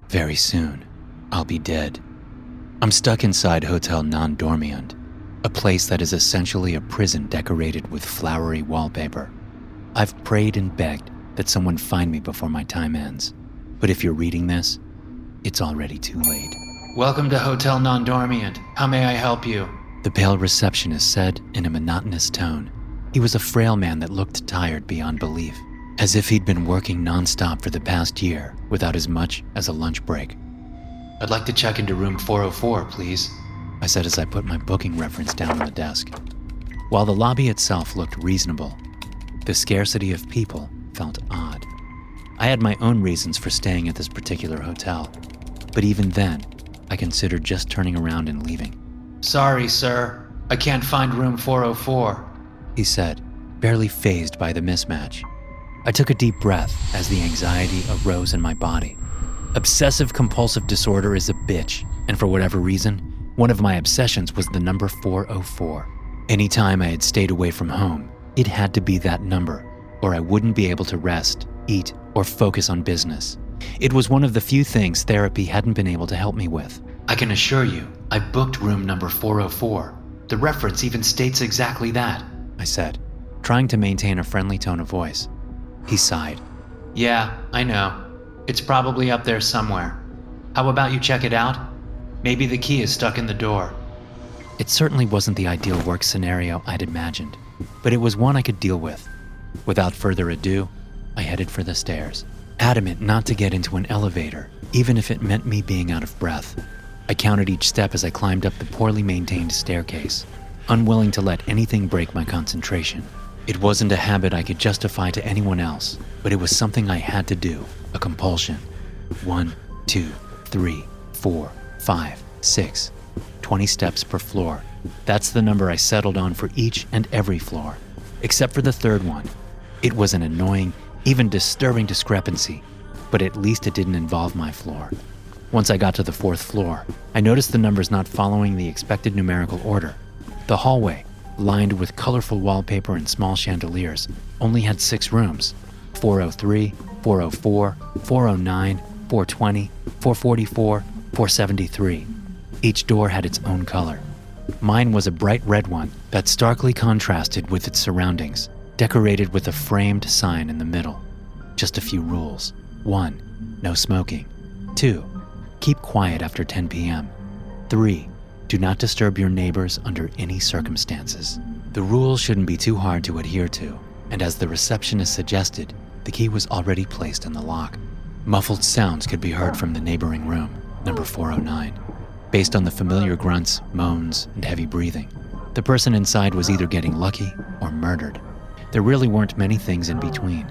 Very soon, I'll be dead. I'm stuck inside Hotel Non-Dormient, a place that is essentially a prison decorated with flowery wallpaper. I've prayed and begged that someone find me before my time ends. But if you're reading this, it's already too late. Welcome to Hotel Non-Dormient. How may I help you? The pale receptionist said in a monotonous tone. He was a frail man that looked tired beyond belief, as if he'd been working nonstop for the past year without as much as a lunch break. I'd like to check into room 404, please. I said as I put my booking reference down on the desk. While the lobby itself looked reasonable, the scarcity of people felt odd. I had my own reasons for staying at this particular hotel, but even then, I considered just turning around and leaving. Sorry, sir. I can't find room 404, he said, barely fazed by the mismatch. I took a deep breath as the anxiety arose in my body. Obsessive-compulsive disorder is a bitch, and for whatever reason, one of my obsessions was the number 404. Anytime I had stayed away from home, it had to be that number, or I wouldn't be able to rest, eat, or focus on business. It was one of the few things therapy hadn't been able to help me with. I can assure you, I booked room number 404. The reference even states exactly that, I said, trying to maintain a friendly tone of voice. He sighed. Yeah, I know. It's probably up there somewhere. How about you check it out? Maybe the key is stuck in the door. It certainly wasn't the ideal work scenario I'd imagined, but it was one I could deal with. Without further ado, I headed for the stairs, adamant not to get into an elevator, even if it meant me being out of breath. I counted each step as I climbed up the poorly maintained staircase, unwilling to let anything break my concentration. It wasn't a habit I could justify to anyone else, but it was something I had to do, a compulsion. 1, 2, 3, 4, 5, 6, 20 steps per floor. That's the number I settled on for each and every floor, except for the third one. It was an annoying, even disturbing discrepancy, but at least it didn't involve my floor. Once I got to the fourth floor, I noticed the numbers not following the expected numerical order. The hallway, lined with colorful wallpaper and small chandeliers, only had 6 rooms: 403, 404, 409, 420, 444, 473. Each door had its own color. Mine was a bright red one that starkly contrasted with its surroundings, decorated with a framed sign in the middle. Just a few rules. 1, no smoking. 2, keep quiet after 10 p.m. 3, do not disturb your neighbors under any circumstances. The rules shouldn't be too hard to adhere to, and as the receptionist suggested, the key was already placed in the lock. Muffled sounds could be heard from the neighboring room, number 409. Based on the familiar grunts, moans, and heavy breathing, the person inside was either getting lucky or murdered. There really weren't many things in between.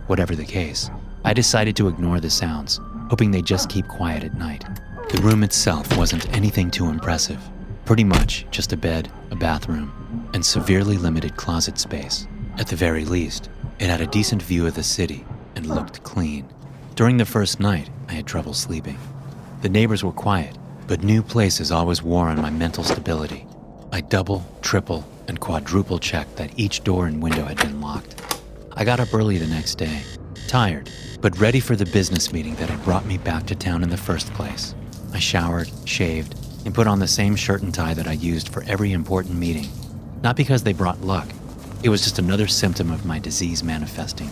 Whatever the case, I decided to ignore the sounds, hoping they'd just keep quiet at night. The room itself wasn't anything too impressive. Pretty much just a bed, a bathroom, and severely limited closet space. At the very least, it had a decent view of the city and looked clean. During the first night, I had trouble sleeping. The neighbors were quiet, but new places always wore on my mental stability. I double, triple, and quadruple checked that each door and window had been locked. I got up early the next day, tired, but ready for the business meeting that had brought me back to town in the first place. I showered, shaved, and put on the same shirt and tie that I used for every important meeting. Not because they brought luck, it was just another symptom of my disease manifesting.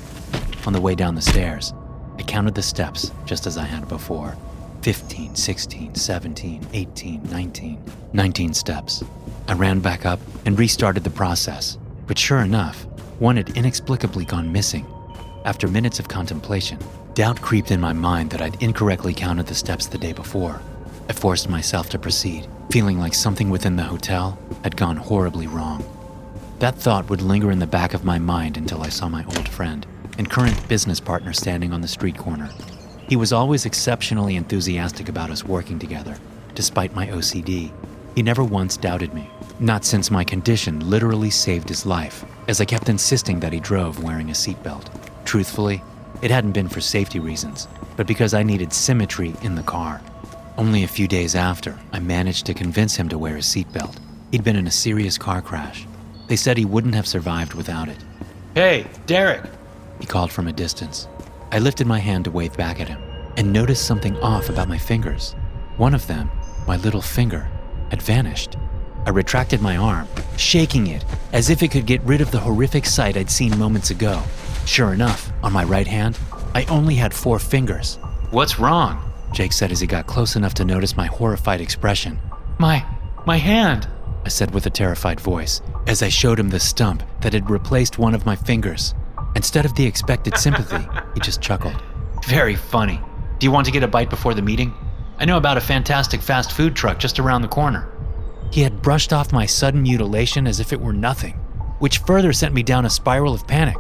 On the way down the stairs, I counted the steps just as I had before. 15, 16, 17, 18, 19 steps. I ran back up and restarted the process, but sure enough, one had inexplicably gone missing. After minutes of contemplation, doubt creeped in my mind that I'd incorrectly counted the steps the day before. I forced myself to proceed, feeling like something within the hotel had gone horribly wrong. That thought would linger in the back of my mind until I saw my old friend and current business partner standing on the street corner. He was always exceptionally enthusiastic about us working together, despite my OCD. He never once doubted me, not since my condition literally saved his life, as I kept insisting that he drove wearing a seatbelt. Truthfully, it hadn't been for safety reasons, but because I needed symmetry in the car. Only a few days after, I managed to convince him to wear his seatbelt. He'd been in a serious car crash. They said he wouldn't have survived without it. Hey, Derek! He called from a distance. I lifted my hand to wave back at him. and noticed something off about my fingers. One of them, my little finger, had vanished. I retracted my arm, shaking it as if it could get rid of the horrific sight I'd seen moments ago. Sure enough, on my right hand, I only had 4 fingers. What's wrong? Jake said as he got close enough to notice my horrified expression. My hand. I said with a terrified voice, as I showed him the stump that had replaced one of my fingers. Instead of the expected sympathy, he just chuckled. Very funny. Do you want to get a bite before the meeting? I know about a fantastic fast food truck just around the corner. He had brushed off my sudden mutilation as if it were nothing, which further sent me down a spiral of panic.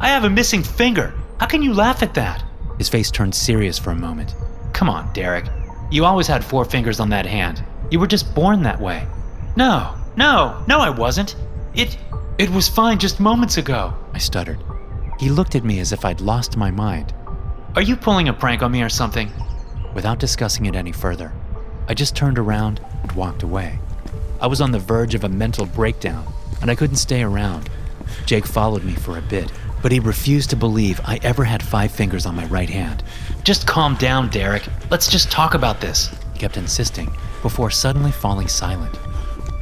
I have a missing finger. How can you laugh at that? His face turned serious for a moment. Come on, Derek. You always had 4 fingers on that hand. You were just born that way. No, I wasn't. It was fine just moments ago, I stuttered. He looked at me as if I'd lost my mind. Are you pulling a prank on me or something? Without discussing it any further, I just turned around and walked away. I was on the verge of a mental breakdown, and I couldn't stay around. Jake followed me for a bit, but he refused to believe I ever had 5 fingers on my right hand. Just calm down, Derek. Let's just talk about this, He kept insisting, before suddenly falling silent.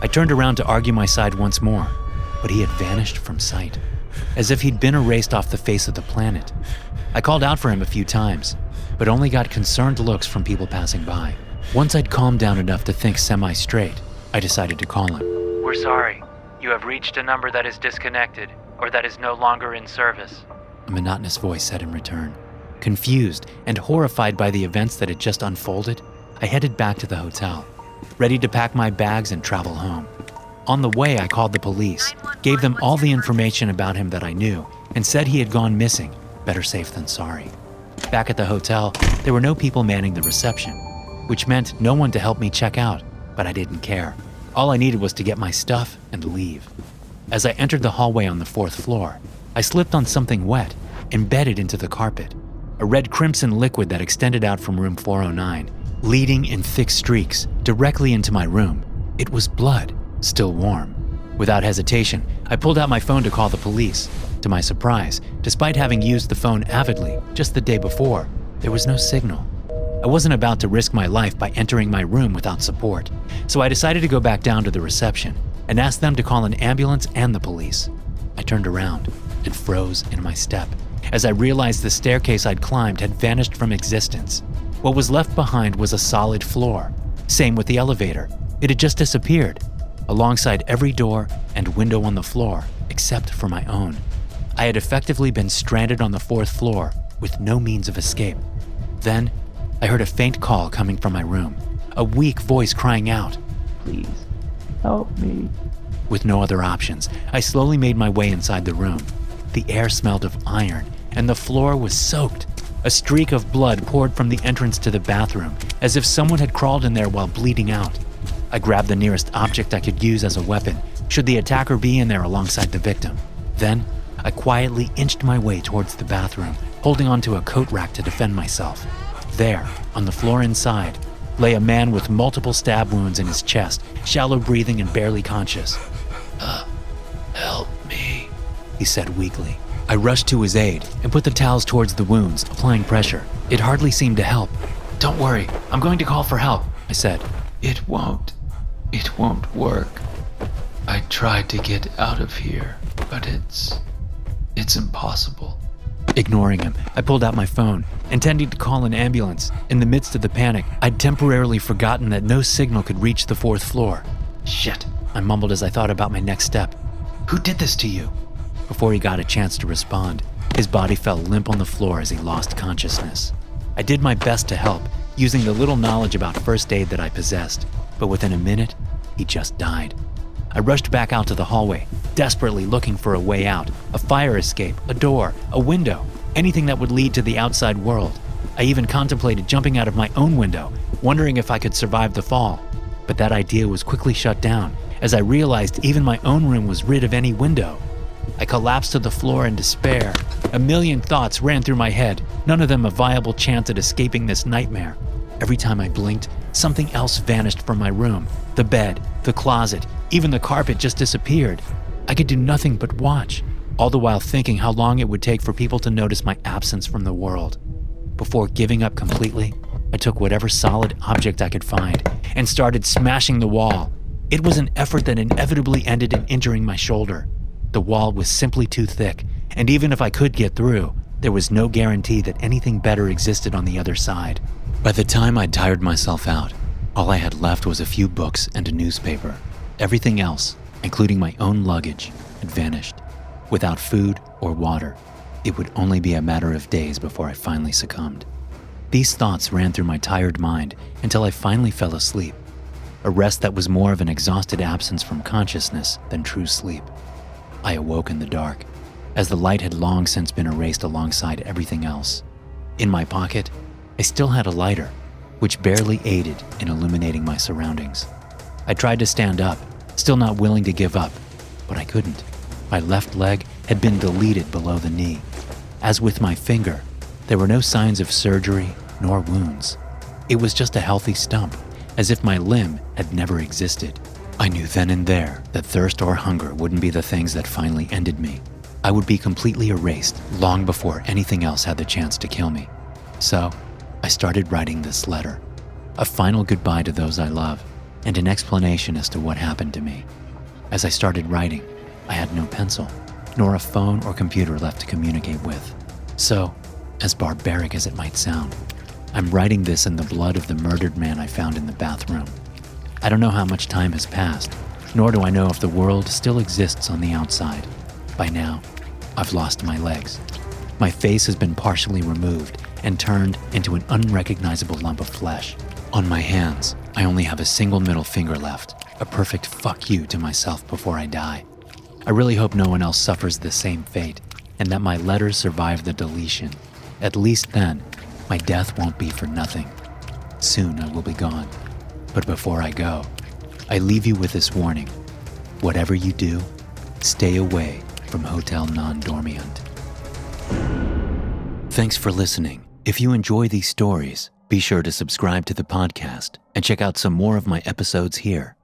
I turned around to argue my side once more, but he had vanished from sight, as if he'd been erased off the face of the planet. I called out for him a few times, but only got concerned looks from people passing by. Once I'd calmed down enough to think semi-straight, I decided to call him. We're sorry. You have reached a number that is disconnected, or that is no longer in service. A monotonous voice said in return. Confused and horrified by the events that had just unfolded, I headed back to the hotel, ready to pack my bags and travel home. On the way, I called the police, gave them all the information about him that I knew, and said he had gone missing. Better safe than sorry. Back at the hotel, there were no people manning the reception, which meant no one to help me check out, but I didn't care. All I needed was to get my stuff and leave. As I entered the hallway on the 4th floor, I slipped on something wet, embedded into the carpet. A red crimson liquid that extended out from room 409, leading in thick streaks directly into my room. It was blood, still warm. Without hesitation, I pulled out my phone to call the police. To my surprise, despite having used the phone avidly just the day before, there was no signal. I wasn't about to risk my life by entering my room without support, so I decided to go back down to the reception and ask them to call an ambulance and the police. I turned around and froze in my step as I realized the staircase I'd climbed had vanished from existence. What was left behind was a solid floor. Same with the elevator. It had just disappeared, alongside every door and window on the floor, except for my own. I had effectively been stranded on the 4th floor with no means of escape. Then, I heard a faint call coming from my room, a weak voice crying out, Please, help me. With no other options, I slowly made my way inside the room. The air smelled of iron, and the floor was soaked. A streak of blood poured from the entrance to the bathroom, as if someone had crawled in there while bleeding out. I grabbed the nearest object I could use as a weapon, should the attacker be in there alongside the victim. Then, I quietly inched my way towards the bathroom, holding onto a coat rack to defend myself. There, on the floor inside, lay a man with multiple stab wounds in his chest, shallow breathing and barely conscious. Help me, he said weakly. I rushed to his aid and put the towels towards the wounds, applying pressure. It hardly seemed to help. Don't worry, I'm going to call for help, I said. It won't work. I tried to get out of here, but it's impossible. Ignoring him, I pulled out my phone, intending to call an ambulance. In the midst of the panic, I'd temporarily forgotten that no signal could reach the 4th floor. Shit, I mumbled as I thought about my next step. Who did this to you? Before he got a chance to respond, his body fell limp on the floor as he lost consciousness. I did my best to help, using the little knowledge about first aid that I possessed, but within a minute, he just died. I rushed back out to the hallway, desperately looking for a way out, a fire escape, a door, a window, anything that would lead to the outside world. I even contemplated jumping out of my own window, wondering if I could survive the fall. But that idea was quickly shut down, as I realized even my own room was rid of any window. I collapsed to the floor in despair. A million thoughts ran through my head, none of them a viable chance at escaping this nightmare. Every time I blinked, something else vanished from my room. The bed, the closet, even the carpet just disappeared. I could do nothing but watch, all the while thinking how long it would take for people to notice my absence from the world. Before giving up completely, I took whatever solid object I could find and started smashing the wall. It was an effort that inevitably ended in injuring my shoulder. The wall was simply too thick, and even if I could get through, there was no guarantee that anything better existed on the other side. By the time I'd tired myself out, all I had left was a few books and a newspaper. Everything else, including my own luggage, had vanished. Without food or water, it would only be a matter of days before I finally succumbed. These thoughts ran through my tired mind until I finally fell asleep, a rest that was more of an exhausted absence from consciousness than true sleep. I awoke in the dark, as the light had long since been erased alongside everything else. In my pocket, I still had a lighter, which barely aided in illuminating my surroundings. I tried to stand up, still not willing to give up, but I couldn't. My left leg had been deleted below the knee. As with my finger, there were no signs of surgery nor wounds. It was just a healthy stump, as if my limb had never existed. I knew then and there that thirst or hunger wouldn't be the things that finally ended me. I would be completely erased long before anything else had the chance to kill me. So, I started writing this letter, a final goodbye to those I love, and an explanation as to what happened to me. As I started writing, I had no pencil, nor a phone or computer left to communicate with. So, as barbaric as it might sound, I'm writing this in the blood of the murdered man I found in the bathroom. I don't know how much time has passed, nor do I know if the world still exists on the outside. By now, I've lost my legs. My face has been partially removed and turned into an unrecognizable lump of flesh. On my hands, I only have a single middle finger left, a perfect fuck you to myself before I die. I really hope no one else suffers the same fate, and that my letters survive the deletion. At least then, my death won't be for nothing. Soon I will be gone. But before I go, I leave you with this warning. Whatever you do, stay away from Hotel Non-Dormient. Thanks for listening. If you enjoy these stories, be sure to subscribe to the podcast and check out some more of my episodes here.